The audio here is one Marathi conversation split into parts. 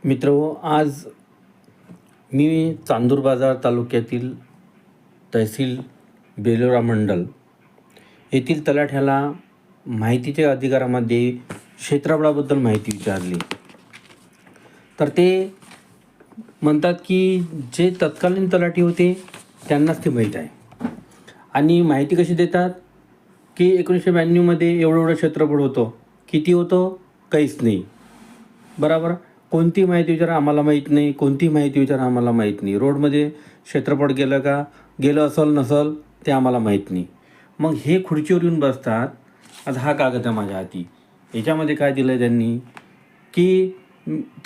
मित्रहो, आज मी चांदूर बाजार तालुक्यातील तहसील बेलोरा मंडल येथील तलाठ्याला माहितीच्या अधिकारामध्ये क्षेत्रफळाबद्दल माहिती विचारली. तर ते म्हणतात की जे तत्कालीन तलाठी होते त्यांनाच ते माहीत आहे. आणि माहिती कशी देतात की 1992मध्ये एवढं क्षेत्रफळ होतं. किती होतं? काहीच नाही. बरोबर. कोणती माहिती विचारा आम्हाला माहीत नाही, कोणती माहिती विचारा आम्हाला माहीत नाही. रोडमध्ये क्षेत्रफळ गेलं का, गेलं असेल नसेल ते आम्हाला माहीत नाही. मग हे खुर्चीवर येऊन बसतात. आता हा कागद आहे माझ्या हाती. याच्यामध्ये काय दिलं आहे त्यांनी की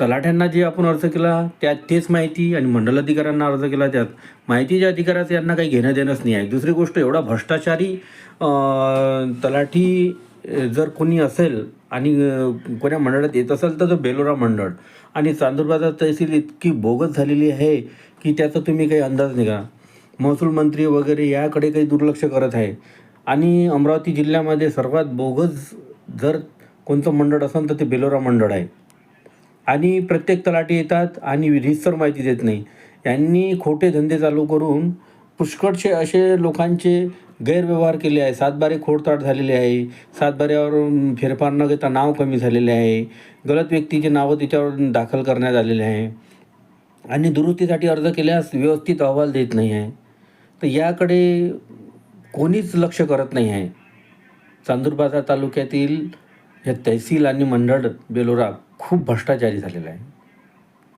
तलाठ्यांना जे आपण अर्ज केला त्यात तेच माहिती आणि मंडल अधिकाऱ्यांना अर्ज केला त्यात माहितीच्या अधिकाराचं यांना काही घेणं देणंच नाही आहे. दुसरी गोष्ट, एवढा भ्रष्टाचारी तलाठी जर कोणी असेल आणि कोण्या मंडळात येत असेल तर तो बेलोरा मंडळ आणि चांदूर बाजार तहसील इतकी बोगस झालेली आहे की त्याचा तुम्ही काही अंदाज नाही का. महसूल मंत्री वगैरे याकडे काही दुर्लक्ष करत आहे. आणि अमरावती जिल्ह्यामध्ये सर्वात बोगस जर कोणतं मंडळ असेल तर ते बेलोरा मंडळ आहे. आणि प्रत्येक तलाठी येतात आणि विधिस्तर माहिती देत नाही. यांनी खोटे धंदे चालू करून पुष्कळसे असे लोकांचे गैरव्यवहार केले आहे. सातबारे खोडताड झालेले आहे. सातबाऱ्यावर फेरफार न घेता नाव कमी झालेले आहे. गलत व्यक्तीचे नावं त्याच्यावर दाखल करण्यात आलेले आहे. आणि दुरुस्तीसाठी अर्ज केल्यास व्यवस्थित अहवाल देत नाही आहे. तर याकडे कोणीच लक्ष करत नाही आहे. चांदूर बाजार तालुक्यातील हे तहसील आणि मंडळ बेलोरा खूप भ्रष्टाचारी झालेला आहे.